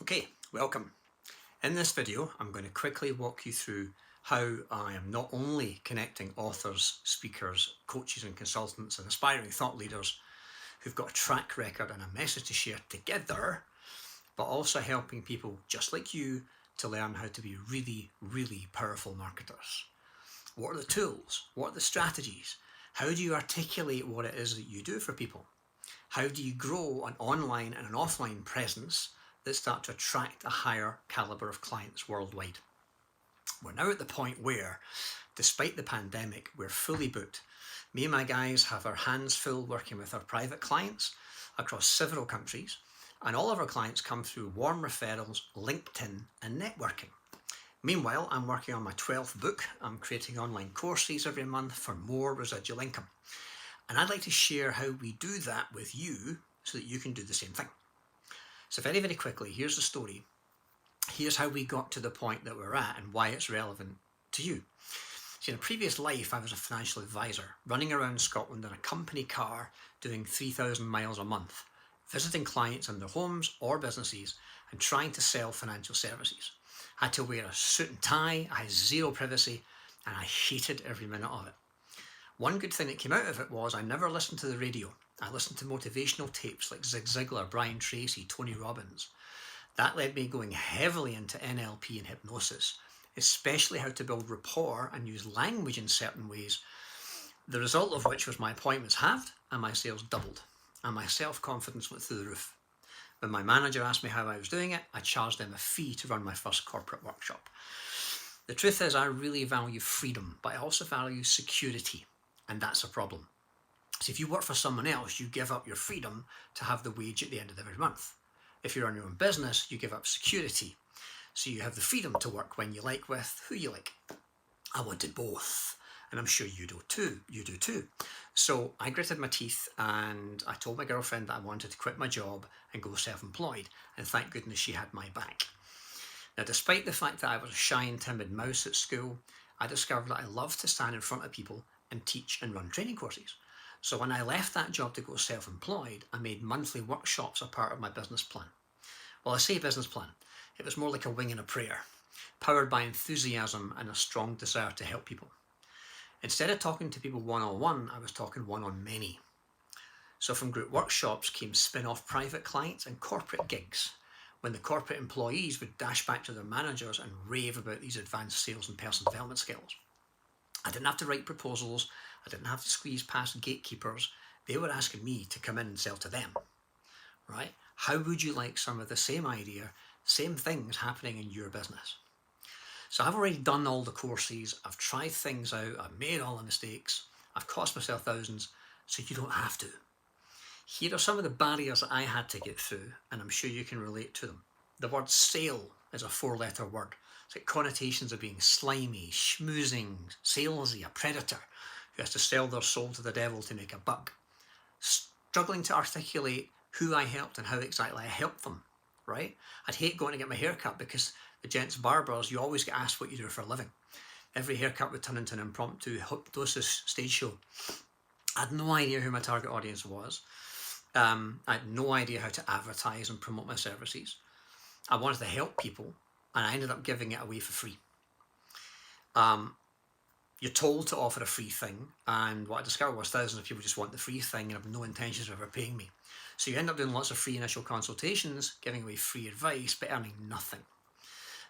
Okay, welcome. In this video, I'm going to quickly walk you through how I am not only connecting authors, speakers, coaches and consultants and aspiring thought leaders who've got a track record and a message to share together, but also helping people just like you to learn how to be really, really powerful marketers. What are the tools? What are the strategies? How do you articulate what it is that you do for people? How do you grow an online and an offline presence that start to attract a higher caliber of clients worldwide? We're now at the point where, despite the pandemic, we're fully booked. Me and my guys have our hands full working with our private clients across several countries, and all of our clients come through warm referrals, LinkedIn, and networking. Meanwhile, I'm working on my 12th book. I'm creating online courses every month for more residual income. And I'd like to share how we do that with you so that you can do the same thing. So very, very quickly, here's the story. Here's how we got to the point that we're at and why it's relevant to you. See, in a previous life, I was a financial advisor, running around Scotland in a company car, doing 3,000 miles a month, visiting clients in their homes or businesses and trying to sell financial services. I had to wear a suit and tie, I had zero privacy, and I hated every minute of it. One good thing that came out of it was I never listened to the radio. I listened to motivational tapes like Zig Ziglar, Brian Tracy, Tony Robbins. That led me going heavily into NLP and hypnosis, especially how to build rapport and use language in certain ways, the result of which was my appointments halved and my sales doubled, and my self-confidence went through the roof. When my manager asked me how I was doing it, I charged them a fee to run my first corporate workshop. The truth is, I really value freedom, but I also value security. And that's a problem. So if you work for someone else, you give up your freedom to have the wage at the end of every month. If you're on your own business, you give up security. So you have the freedom to work when you like with who you like. I wanted both. And I'm sure you do too. So I gritted my teeth and I told my girlfriend that I wanted to quit my job and go self-employed. And thank goodness she had my back. Now, despite the fact that I was a shy and timid mouse at school, I discovered that I loved to stand in front of people and teach and run training courses. So when I left that job to go self-employed, I made monthly workshops a part of my business plan. Well, I say business plan. It was more like a wing and a prayer, powered by enthusiasm and a strong desire to help people. Instead of talking to people one-on-one, I was talking one-on-many. So from group workshops came spin-off private clients and corporate gigs, when the corporate employees would dash back to their managers and rave about these advanced sales and personal development skills. I didn't have to write proposals. I didn't have to squeeze past gatekeepers. They were asking me to come in and sell to them, right? How would you like some of the same idea, same things happening in your business? So I've already done all the courses. I've tried things out. I've made all the mistakes. I've cost myself thousands, so you don't have to. Here are some of the barriers that I had to get through, and I'm sure you can relate to them. The word sale is a 4-letter word. It's got connotations of being slimy, schmoozing, salesy, a predator who has to sell their soul to the devil to make a buck. Struggling to articulate who I helped and how exactly I helped them, right? I'd hate going to get my hair cut because the gents barbers, you always get asked what you do for a living. Every haircut would turn into an impromptu hypnosis stage show. I had no idea who my target audience was. I had no idea how to advertise and promote my services. I wanted to help people, and I ended up giving it away for free. You're told to offer a free thing, and what I discovered was thousands of people just want the free thing and have no intentions of ever paying me. So you end up doing lots of free initial consultations, giving away free advice, but earning nothing.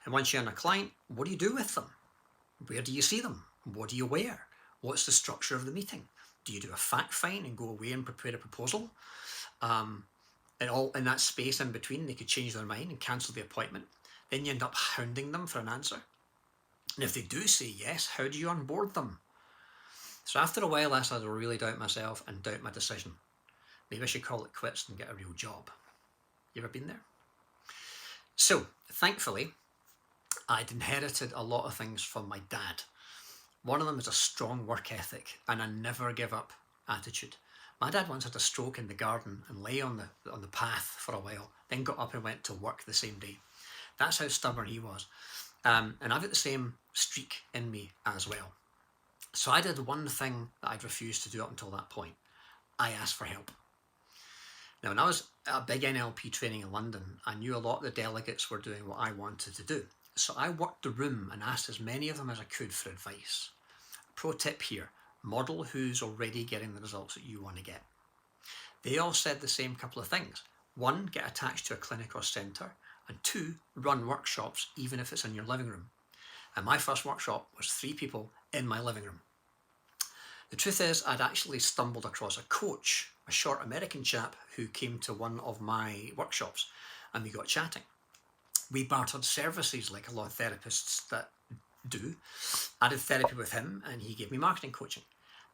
And once you earn a client, what do you do with them? Where do you see them? What do you wear? What's the structure of the meeting? Do you do a fact find and go away and prepare a proposal? And all in that space in between, they could change their mind and cancel the appointment. Then you end up hounding them for an answer. And if they do say yes, how do you onboard them? So after a while, I started to really doubt myself and doubt my decision. Maybe I should call it quits and get a real job. You ever been there? So, thankfully, I'd inherited a lot of things from my dad. One of them is a strong work ethic and a never give up attitude. My dad once had a stroke in the garden and lay on the path for a while, then got up and went to work the same day. That's how stubborn he was. And I've got the same streak in me as well. So I did one thing that I'd refused to do up until that point. I asked for help. Now, when I was at a big NLP training in London, I knew a lot of the delegates were doing what I wanted to do. So I worked the room and asked as many of them as I could for advice. Pro tip here, model who's already getting the results that you want to get. They all said the same couple of things. 1, get attached to a clinic or centre, and 2, run workshops even if it's in your living room. And my first workshop was 3 people in my living room. The truth is, I'd actually stumbled across a coach, a short American chap who came to one of my workshops, and we got chatting. We bartered services like a lot of therapists that do. I did therapy with him and he gave me marketing coaching.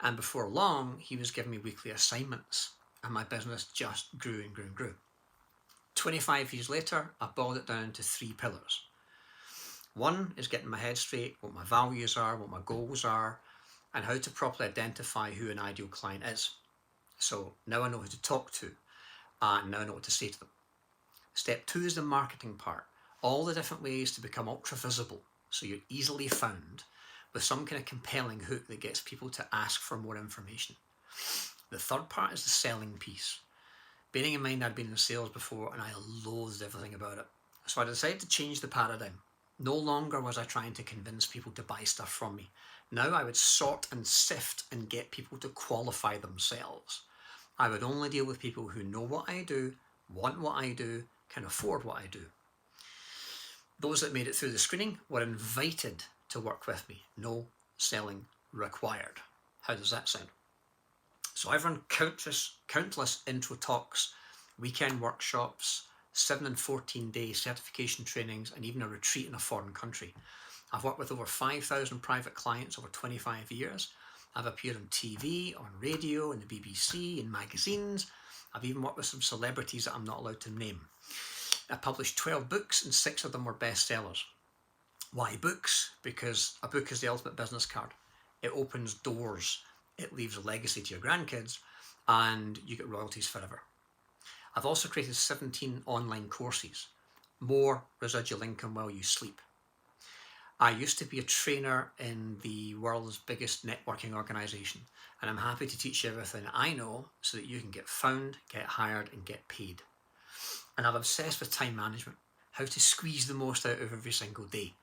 And before long, he was giving me weekly assignments and my business just grew and grew and grew. 25 years later, I boiled it down to 3 pillars. 1 is getting my head straight, what my values are, what my goals are, and how to properly identify who an ideal client is. So now I know who to talk to, and now I know what to say to them. Step 2 is the marketing part. All the different ways to become ultra visible, so you're easily found with some kind of compelling hook that gets people to ask for more information. The third part is the selling piece. Bearing in mind I'd been in sales before and I loathed everything about it. So I decided to change the paradigm. No longer was I trying to convince people to buy stuff from me. Now I would sort and sift and get people to qualify themselves. I would only deal with people who know what I do, want what I do, can afford what I do. Those that made it through the screening were invited to work with me. No selling required. How does that sound? So I've run countless intro talks, weekend workshops, 7 and 14-day certification trainings, and even a retreat in a foreign country. I've worked with over 5,000 private clients over 25 years. I've appeared on TV, on radio, in the BBC, in magazines. I've even worked with some celebrities that I'm not allowed to name. I published 12 books and 6 of them were bestsellers. Why books? Because a book is the ultimate business card. It opens doors. It leaves a legacy to your grandkids and you get royalties forever. I've also created 17 online courses. More residual income while you sleep. I used to be a trainer in the world's biggest networking organisation, and I'm happy to teach you everything I know so that you can get found, get hired, and get paid. And I'm obsessed with time management, how to squeeze the most out of every single day.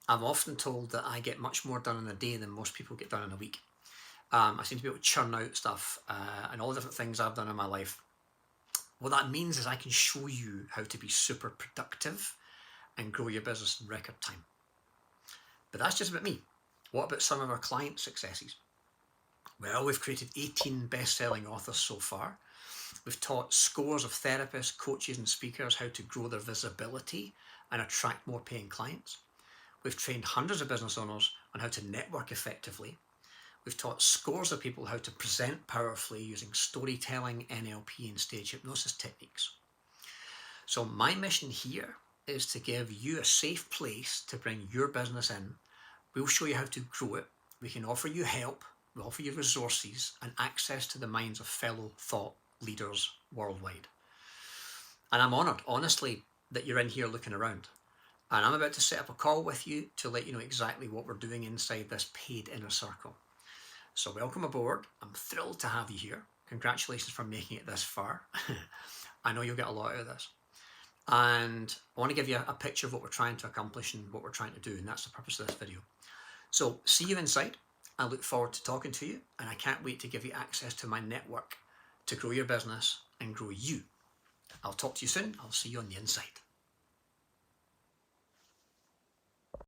I'm often told that I get much more done in a day than most people get done in a week. I seem to be able to churn out stuff and all the different things I've done in my life. What that means is I can show you how to be super productive and grow your business in record time. But that's just about me. What about some of our client successes? Well, we've created 18 best-selling authors so far. We've taught scores of therapists, coaches and speakers how to grow their visibility and attract more paying clients. We've trained hundreds of business owners on how to network effectively. We've taught scores of people how to present powerfully using storytelling, NLP and stage hypnosis techniques. So my mission here is to give you a safe place to bring your business in. We'll show you how to grow it. We can offer you help. We'll offer you resources and access to the minds of fellow thought leaders worldwide. And I'm honoured, honestly, that you're in here looking around. And I'm about to set up a call with you to let you know exactly what we're doing inside this paid inner circle. So welcome aboard. I'm thrilled to have you here. Congratulations for making it this far. I know you'll get a lot out of this. And I want to give you a picture of what we're trying to accomplish and what we're trying to do. And that's the purpose of this video. So see you inside. I look forward to talking to you. And I can't wait to give you access to my network to grow your business and grow you. I'll talk to you soon. I'll see you on the inside.